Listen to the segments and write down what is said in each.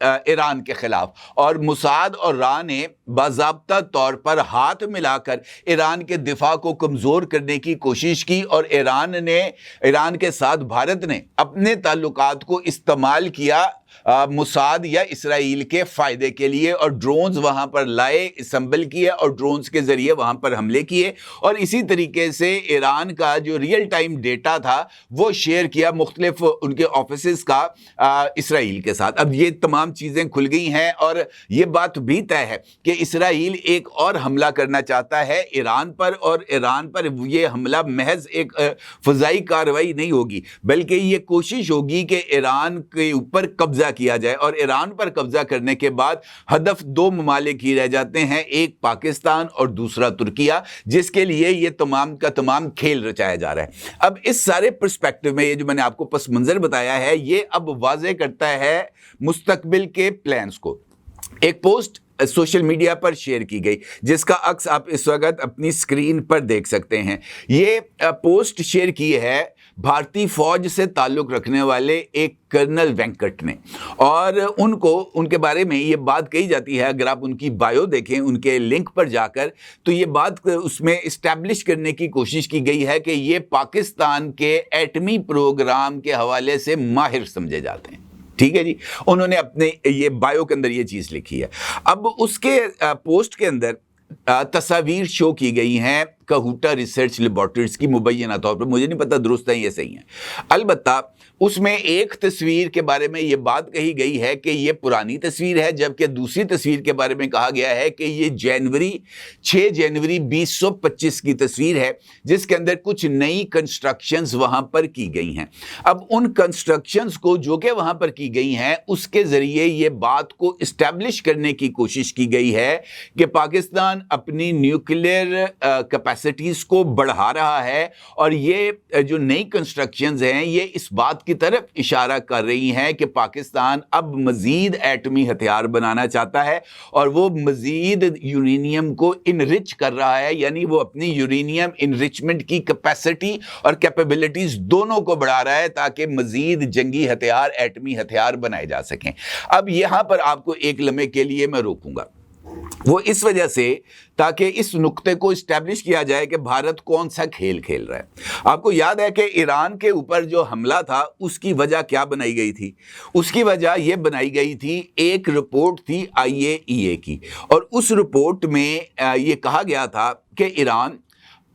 ایران کے خلاف، اور موساد اور را نے باضابطہ طور پر ہاتھ ملا کر ایران کے دفاع کو کمزور کرنے کی کوشش کی، اور ایران کے ساتھ بھارت نے اپنے تعلقات کو استعمال کیا موساد یا اسرائیل کے فائدے کے لیے، اور ڈرونز وہاں پر لائے، اسمبل کیے اور ڈرونز کے ذریعے وہاں پر حملے کیے، اور اسی طریقے سے ایران کا جو ریئل ٹائم ڈیٹا تھا وہ شیئر کیا مختلف ان کے آفیسز کا اسرائیل کے ساتھ۔ اب یہ تمام چیزیں کھل گئی ہیں، اور یہ بات بھی طے ہے کہ اسرائیل ایک اور حملہ کرنا چاہتا ہے ایران پر، اور ایران پر یہ حملہ محض ایک فضائی کارروائی نہیں ہوگی، بلکہ یہ کوشش ہوگی کہ ایران کے اوپر قبضہ کیا جائے، اور ایران پر قبضہ کرنے کے بعد ہدف دو ممالک ہی رہ جاتے ہیں، ایک پاکستان اور دوسرا ترکیہ، جس کے لیے یہ تمام کا تمام کھیل رچایا جا رہا ہے۔ اب اس سارے پرسپیکٹو میں یہ جو میں نے آپ کو پس منظر بتایا ہے، یہ اب واضح کرتا ہے مستقبل کے پلانز کو۔ ایک پوسٹ سوشل میڈیا پر شیئر کی گئی جس کا عکس آپ اس وقت اپنی سکرین پر دیکھ سکتے ہیں۔ یہ پوسٹ شیئر کی ہے بھارتی فوج سے تعلق رکھنے والے ایک کرنل وینکٹ نے، اور ان کے بارے میں یہ بات کہی جاتی ہے، اگر آپ ان کی بایو دیکھیں ان کے لنک پر جا کر، تو یہ بات اس میں اسٹیبلش کرنے کی کوشش کی گئی ہے کہ یہ پاکستان کے ایٹمی پروگرام کے حوالے سے ماہر سمجھے جاتے ہیں۔ ٹھیک ہے جی، انہوں نے اپنے یہ بایو کے اندر یہ چیز لکھی ہے۔ اب اس کے پوسٹ کے اندر تصاویر شو کی گئی ہیں کہوٹا ریسرچ لیبارٹریز کی، مبینہ طور پر مجھے نہیں پتا درست ہے یہ صحیح ہے، البتہ اس میں ایک تصویر کے بارے میں یہ بات کہی گئی ہے کہ یہ پرانی تصویر ہے، جبکہ دوسری تصویر کے بارے میں کہا گیا ہے کہ یہ 6 جنوری 2025 کی تصویر ہے، جس کے اندر کچھ نئی کنسٹرکشنز وہاں پر کی گئی ہیں۔ اب ان کنسٹرکشنز کو جو کہ وہاں پر کی گئی ہیں، اس کے ذریعے یہ بات کو اسٹیبلش کرنے کی کوشش کی گئی ہے کہ پاکستان اپنی نیوکلیئر کیپیسٹیز کو بڑھا رہا ہے، اور یہ جو نئی کنسٹرکشنز ہیں یہ اس بات کی طرف اشارہ کر رہی ہیں کہ پاکستان اب مزید ایٹمی ہتھیار بنانا چاہتا ہے، اور وہ مزید یورینیم کو انرچ کر رہا ہے، یعنی وہ اپنی یورینیم انرچمنٹ کی کیپیسٹی اور کیپیبلٹیز دونوں کو بڑھا رہا ہے تاکہ مزید جنگی ہتھیار، ایٹمی ہتھیار بنائے جا سکیں۔ اب یہاں پر آپ کو ایک لمحے کے لیے میں روکوں گا، وہ اس وجہ سے تاکہ اس نقطے کو اسٹیبلش کیا جائے کہ بھارت کون سا کھیل کھیل رہا ہے۔ آپ کو یاد ہے کہ ایران کے اوپر جو حملہ تھا اس کی وجہ کیا بنائی گئی تھی؟ اس کی وجہ یہ بنائی گئی تھی، ایک رپورٹ تھی IAEA کی، اور اس رپورٹ میں یہ کہا گیا تھا کہ ایران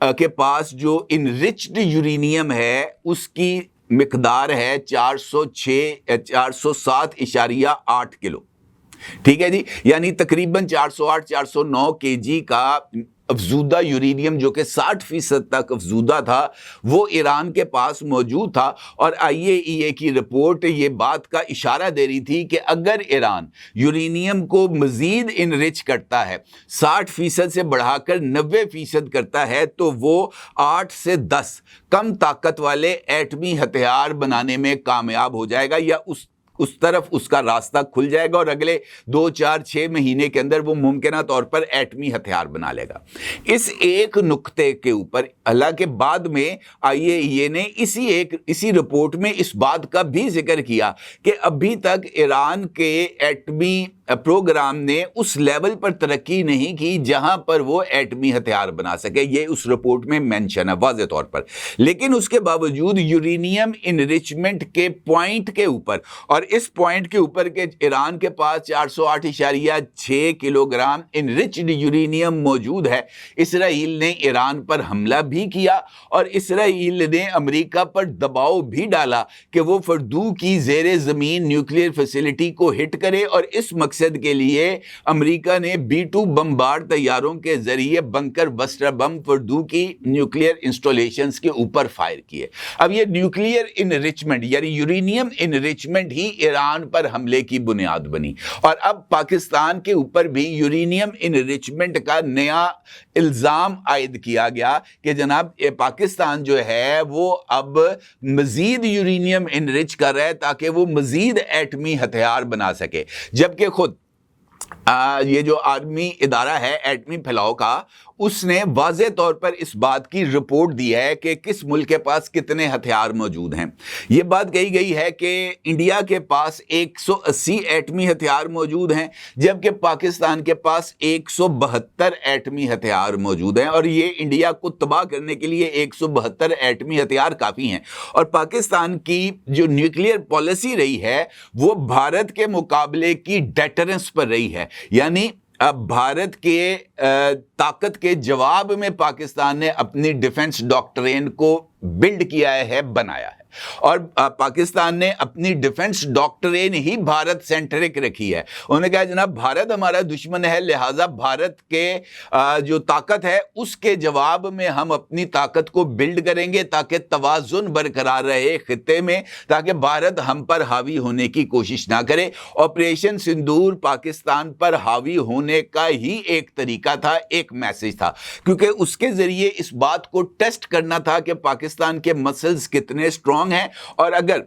کے پاس جو انرچڈ یورینیم ہے اس کی مقدار ہے 407.8 کلو۔ ٹھیک ہے جی، یعنی تقریباً 408-409 kg کا افزودہ یورینیم جو کہ 60% تک افزودہ تھا وہ ایران کے پاس موجود تھا، اور IAEA کی رپورٹ یہ بات کا اشارہ دے رہی تھی کہ اگر ایران یورینیم کو مزید انرچ کرتا ہے، 60% سے بڑھا کر 90% کرتا ہے، تو وہ 8 سے 10 کم طاقت والے ایٹمی ہتھیار بنانے میں کامیاب ہو جائے گا، یا اس طرف اس کا راستہ کھل جائے گا، اور اگلے 2-4-6 مہینے کے اندر وہ ممکنہ طور پر ایٹمی ہتھیار بنا لے گا۔ اس ایک نقطے کے اوپر حالانکہ بعد میں IAEA نے اسی رپورٹ میں اس بات کا بھی ذکر کیا کہ ابھی تک ایران کے ایٹمی پروگرام نے اس لیول پر ترقی نہیں کی جہاں پر وہ ایٹمی ہتھیار بنا سکے، یہ اس رپورٹ میں مینشن ہے واضح طور پر۔ لیکن اس کے باوجود یورینیم انریچمنٹ کے پوائنٹ کے اوپر، اور اس پوائنٹ کے اوپر کہ ایران کے پاس 408.6 کلو گرام انرچڈ یورینیم موجود ہے، اسرائیل نے ایران پر حملہ بھی کیا، اور اسرائیل نے امریکہ پر دباؤ بھی ڈالا کہ وہ فردو کی زیر زمین نیوکلیئر فیسلٹی کو ہٹ کرے، اور اس مقصد کے لیے امریکہ نے B-2 بمبار طیاروں کے ذریعے بنکر بسٹر بم فردو کی نیوکلیئر انسٹالیشنز کے اوپر فائر کیے۔ اب یہ نیوکلیئر انریچمنٹ یعنی یورینیم انریچمنٹ ہی ایران پر حملے کی بنیاد بنی، اور اب پاکستان کے اوپر بھی یورینیم انریچمنٹ کا نیا الزام عائد کیا گیا کہ جناب پاکستان جو ہے وہ اب مزید یورینیم انرچ کر رہا ہے تاکہ وہ مزید ایٹمی ہتھیار بنا سکے، جبکہ خود یہ جو عالمی ادارہ ہے ایٹمی پھیلاؤ کا، اس نے واضح طور پر اس بات کی رپورٹ دی ہے کہ کس ملک کے پاس کتنے ہتھیار موجود ہیں۔ یہ بات کہی گئی ہے کہ انڈیا کے پاس 180 ایٹمی ہتھیار موجود ہیں، جبکہ پاکستان کے پاس 172 ایٹمی ہتھیار موجود ہیں، اور یہ انڈیا کو تباہ کرنے کے لیے 172 ایٹمی ہتھیار کافی ہیں۔ اور پاکستان کی جو نیوکلیئر پالیسی رہی ہے وہ بھارت کے مقابلے کی ڈیٹرنس پر رہی ہے، یعنی اب بھارت کے طاقت کے جواب میں پاکستان نے اپنی ڈیفنس ڈاکٹرین کو بلڈ کیا ہے، بنایا ہے، اور پاکستان نے اپنی ڈیفنس ڈاکٹرین ہی بھارت سینٹرک رکھی ہے۔ انہوں نے کہا جناب بھارت ہمارا دشمن ہے، لہٰذا بھارت کے جو طاقت ہے اس کے جواب میں ہم اپنی طاقت کو بلڈ کریں گے تاکہ توازن برقرار رہے خطے میں، تاکہ بھارت ہم پر حاوی ہونے کی کوشش نہ کرے۔ آپریشن سندور پاکستان پر حاوی ہونے کا ہی ایک طریقہ تھا، ایک میسج تھا، کیونکہ اس کے ذریعے اس بات کو ٹیسٹ کرنا تھا کہ پاکستان کے مسلز کتنے اسٹرانگ ہیں، اور اگر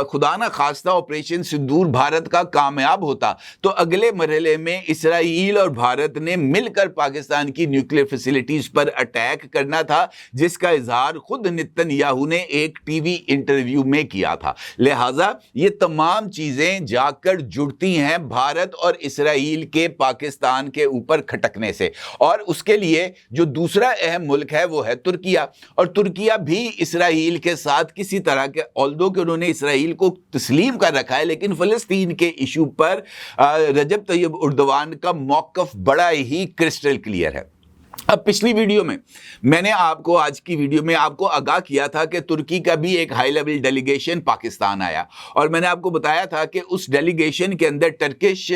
خدا نہ خواستہ آپریشن سندور بھارت کا کامیاب ہوتا تو اگلے مرحلے میں اسرائیل اور بھارت نے مل کر پاکستان کی نیوکلیئر فیسلٹیز پر اٹیک کرنا تھا، جس کا اظہار خود نتن یاہو نے ایک ٹی وی انٹرویو میں کیا تھا۔ لہٰذا یہ تمام چیزیں جا کر جڑتی ہیں بھارت اور اسرائیل کے پاکستان کے اوپر کھٹکنے سے، اور اس کے لیے جو دوسرا اہم ملک ہے وہ ہے ترکیہ، اور ترکیہ بھی اسرائیل کے ساتھ کسی طرح کے although کہ انہوں نے اسرائیل کو تسلیم کر رکھا ہے، لیکن فلسطین کے ایشو پر رجب طیب اردوان کا موقف بڑا ہی کرسٹل کلیئر ہے۔ اب پچھلی ویڈیو میں میں نے آپ کو، آج کی ویڈیو میں آپ کو آگاہ کیا تھا کہ ترکی کا بھی ایک ہائی لیول ڈیلیگیشن پاکستان آیا، اور میں نے آپ کو بتایا تھا کہ اس ڈیلیگیشن کے اندر ٹرکش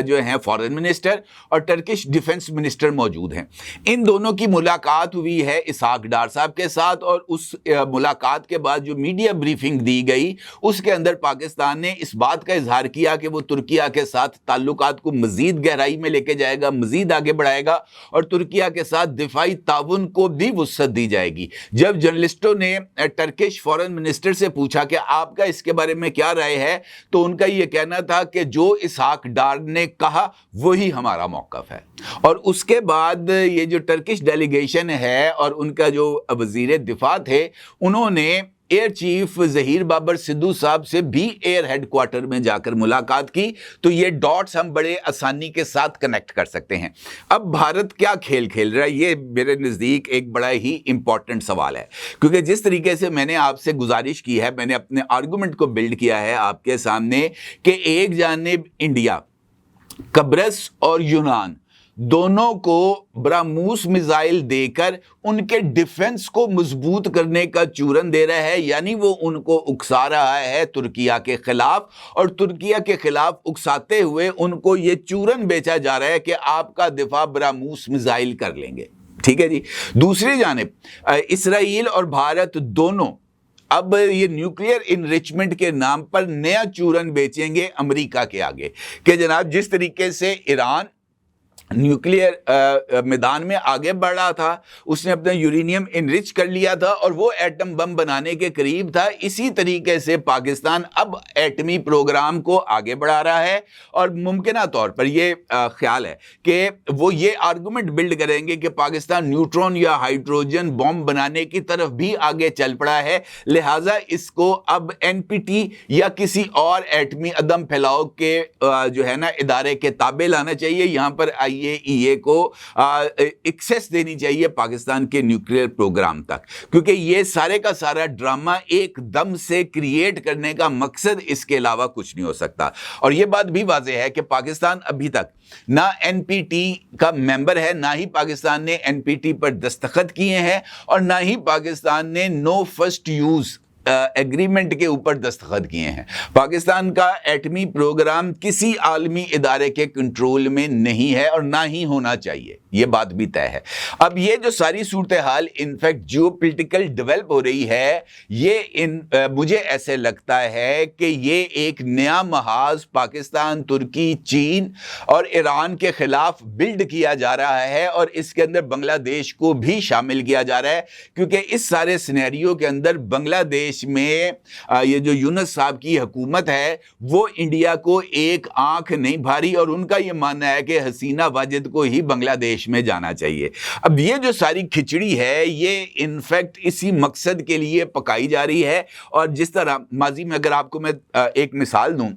جو ہیں فارن منسٹر اور ٹرکش ڈیفنس منسٹر موجود ہیں۔ ان دونوں کی ملاقات ہوئی ہے اسحاق ڈار صاحب کے ساتھ، اور اس ملاقات کے بعد جو میڈیا بریفنگ دی گئی اس کے اندر پاکستان نے اس بات کا اظہار کیا کہ وہ ترکیہ کے ساتھ تعلقات کو مزید گہرائی میں لے کے جائے گا، مزید آگے بڑھائے گا، اور ترکیہ کے ساتھ دفاعی تعاون کو بھی وسعت دی جائے گی۔ جب جرنلسٹوں نے ٹرکش فارن منسٹر سے پوچھا کہ آپ کا اس کے بارے میں کیا رائے ہے، تو ان کا یہ کہنا تھا کہ جو اسحاق ڈار نے کہا وہی ہمارا موقف ہے۔ اور اس کے بعد یہ جو ٹرکش ڈیلیگیشن ہے اور ان کا جو وزیر دفاع تھے، انہوں نے ایئر چیف ظہیر بابر سدھو صاحب سے بھی ایئر ہیڈ کوارٹر میں جا کر ملاقات کی، تو یہ ڈاٹس ہم بڑے آسانی کے ساتھ کنیکٹ کر سکتے ہیں۔ اب بھارت کیا کھیل کھیل رہا ہے، یہ میرے نزدیک ایک بڑا ہی امپورٹنٹ سوال ہے، کیونکہ جس طریقے سے میں نے آپ سے گزارش کی ہے، میں نے اپنے آرگومنٹ کو بلڈ کیا ہے آپ کے سامنے کہ ایک جانب انڈیا، قبرص اور یونان دونوں کو براموس میزائل دے کر ان کے ڈیفنس کو مضبوط کرنے کا چورن دے رہا ہے، یعنی وہ ان کو اکسا رہا ہے ترکیہ کے خلاف، اور ترکیہ کے خلاف اکساتے ہوئے ان کو یہ چورن بیچا جا رہا ہے کہ آپ کا دفاع براموس میزائل کر لیں گے۔ ٹھیک ہے جی۔ دوسری جانب اسرائیل اور بھارت دونوں اب یہ نیوکلیئر انریچمنٹ کے نام پر نیا چورن بیچیں گے امریکہ کے آگے، کہ جناب جس طریقے سے ایران نیوکلیئر میدان میں آگے بڑھ رہا تھا، اس نے اپنا یورینیم انرچ کر لیا تھا اور وہ ایٹم بم بنانے کے قریب تھا، اسی طریقے سے پاکستان اب ایٹمی پروگرام کو آگے بڑھا رہا ہے، اور ممکنہ طور پر یہ خیال ہے کہ وہ یہ آرگومنٹ بلڈ کریں گے کہ پاکستان نیوٹرون یا ہائیڈروجن بم بنانے کی طرف بھی آگے چل پڑا ہے، لہٰذا اس کو اب NPT یا کسی اور ایٹمی عدم پھیلاؤ کے جو ہے نا ادارے کے تابع لانا چاہیے، یہاں پر IAEA کو ایکسیس دینی چاہیے پاکستان کے نیوکلیئر پروگرام تک، کیونکہ یہ سارے کا سارا ڈرامہ ایک دم سے کریٹ کرنے کا مقصد اس کے علاوہ کچھ نہیں ہو سکتا۔ اور یہ بات بھی واضح ہے کہ پاکستان ابھی تک نہ NPT کا ممبر ہے، نہ ہی پاکستان نے NPT پر دستخط کیے ہیں، اور نہ ہی پاکستان نے نو فرسٹ یوز ایگریمنٹ کے اوپر دستخط کیے ہیں۔ پاکستان کا ایٹمی پروگرام کسی عالمی ادارے کے کنٹرول میں نہیں ہے اور نہ ہی ہونا چاہیے، یہ بات بھی طے ہے۔ اب یہ جو ساری صورتحال انفیکٹ جیو پولیٹیکل ڈیولپ ہو رہی ہے، یہ مجھے ایسے لگتا ہے کہ یہ ایک نیا محاذ پاکستان، ترکی، چین اور ایران کے خلاف بلڈ کیا جا رہا ہے، اور اس کے اندر بنگلہ دیش کو بھی شامل کیا جا رہا ہے، کیونکہ اس سارے سینیریو کے اندر بنگلہ دیش دیش میں یہ جو یونس صاحب کی حکومت ہے وہ انڈیا کو ایک آنکھ نہیں بھاری، اور ان کا یہ ماننا ہے کہ حسینہ واجد کو ہی بنگلہ دیش میں جانا چاہیے۔ اب یہ جو ساری کھچڑی ہے یہ انفیکٹ اسی مقصد کے لیے پکائی جا رہی ہے۔ اور جس طرح ماضی میں اگر آپ کو میں ایک مثال دوں،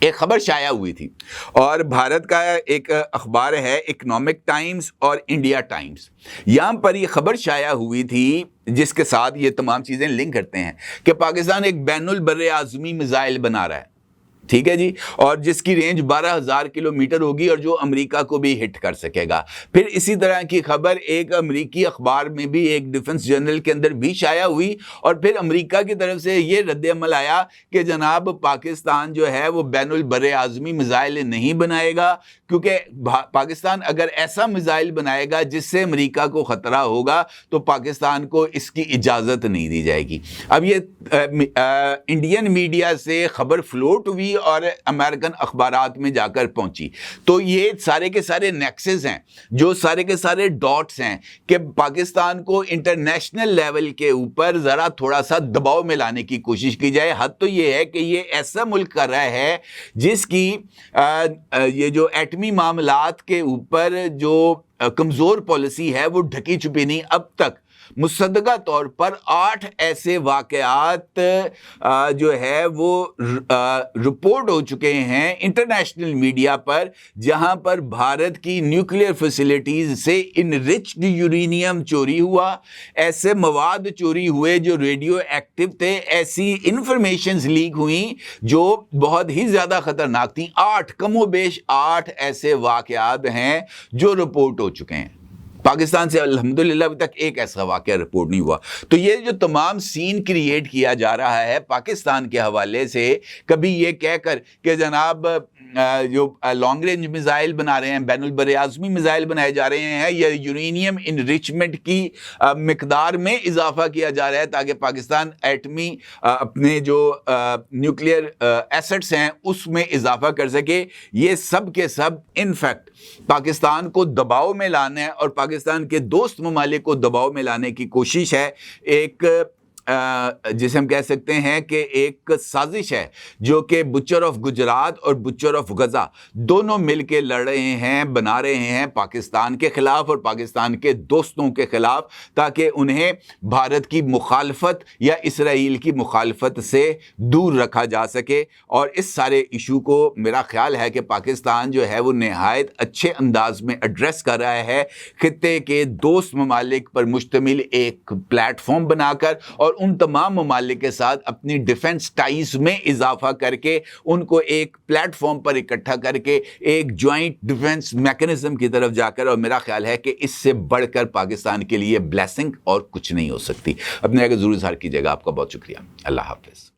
ایک خبر شائع ہوئی تھی، اور بھارت کا ایک اخبار ہے اکنامک ٹائمز اور انڈیا ٹائمز، یہاں پر یہ خبر شائع ہوئی تھی جس کے ساتھ یہ تمام چیزیں لنک کرتے ہیں کہ پاکستان ایک بین البر اعظمی میزائل بنا رہا ہے، ٹھیک ہے جی، اور جس کی رینج 12,000 کلومیٹر ہوگی اور جو امریکہ کو بھی ہٹ کر سکے گا۔ پھر اسی طرح کی خبر ایک امریکی اخبار میں بھی، ایک ڈیفنس جرنل کے اندر بھی شائع ہوئی، اور پھر امریکہ کی طرف سے یہ رد عمل آیا کہ جناب پاکستان جو ہے وہ بین البر اعظمی میزائل نہیں بنائے گا، کیونکہ پاکستان اگر ایسا میزائل بنائے گا جس سے امریکہ کو خطرہ ہوگا تو پاکستان کو اس کی اجازت نہیں دی جائے گی۔ اب یہ انڈین میڈیا سے خبر فلوٹ ہوئی اور امریکن اخبارات میں جا کر پہنچی، تو یہ سارے کے سارے نیکسز ہیں، جو سارے کے سارے ڈاٹس ہیں کہ پاکستان کو انٹرنیشنل لیول کے اوپر ذرا تھوڑا سا دباؤ میں لانے کی کوشش کی جائے۔ حد تو یہ ہے کہ یہ ایسا ملک کر رہا ہے جس کی یہ جو ایٹمی معاملات کے اوپر جو کمزور پالیسی ہے وہ ڈھکی چھپی نہیں۔ اب تک مصدقہ طور پر 8 ایسے واقعات جو ہے وہ رپورٹ ہو چکے ہیں انٹرنیشنل میڈیا پر، جہاں پر بھارت کی نیوکلیئر فیسلٹیز سے انریچڈ یورینیم چوری ہوا، ایسے مواد چوری ہوئے جو ریڈیو ایکٹیو تھے، ایسی انفارمیشنز لیک ہوئیں جو بہت ہی زیادہ خطرناک تھیں۔ 8 کم و بیش 8 ایسے واقعات ہیں جو رپورٹ ہو چکے ہیں۔ پاکستان سے الحمدللہ ابھی تک ایک ایسا واقعہ رپورٹ نہیں ہوا۔ تو یہ جو تمام سین کریٹ کیا جا رہا ہے پاکستان کے حوالے سے، کبھی یہ کہہ کر کہ جناب جو لانگ رینج میزائل بنا رہے ہیں، بین البر اعظمی میزائل بنائے جا رہے ہیں، یا یورینیم انریچمنٹ کی مقدار میں اضافہ کیا جا رہا ہے تاکہ پاکستان ایٹمی اپنے جو نیوکلیئر ایسٹس ہیں اس میں اضافہ کر سکے، یہ سب کے سب انفیکٹ پاکستان کو دباؤ میں لانا ہے اور پاکستان کے دوست ممالک کو دباؤ میں لانے کی کوشش ہے۔ ایک جسے ہم کہہ سکتے ہیں کہ ایک سازش ہے جو کہ بچر آف گجرات اور بچر آف غزہ دونوں مل کے لڑ رہے ہیں، بنا رہے ہیں پاکستان کے خلاف اور پاکستان کے دوستوں کے خلاف، تاکہ انہیں بھارت کی مخالفت یا اسرائیل کی مخالفت سے دور رکھا جا سکے۔ اور اس سارے ایشو کو میرا خیال ہے کہ پاکستان جو ہے وہ نہایت اچھے انداز میں ایڈریس کر رہا ہے، خطے کے دوست ممالک پر مشتمل ایک پلیٹ فارم بنا کر، اور ان تمام ممالک کے ساتھ اپنی ڈیفنس ٹائز میں اضافہ کر کے ان کو ایک پلیٹ فارم پر اکٹھا کر کے ایک جوائنٹ ڈیفنس میکنزم کی طرف جا کر، اور میرا خیال ہے کہ اس سے بڑھ کر پاکستان کے لیے بلیسنگ اور کچھ نہیں ہو سکتی۔ اپنے ضرور اظہار کیجیے گا۔ آپ کا بہت شکریہ۔ اللہ حافظ۔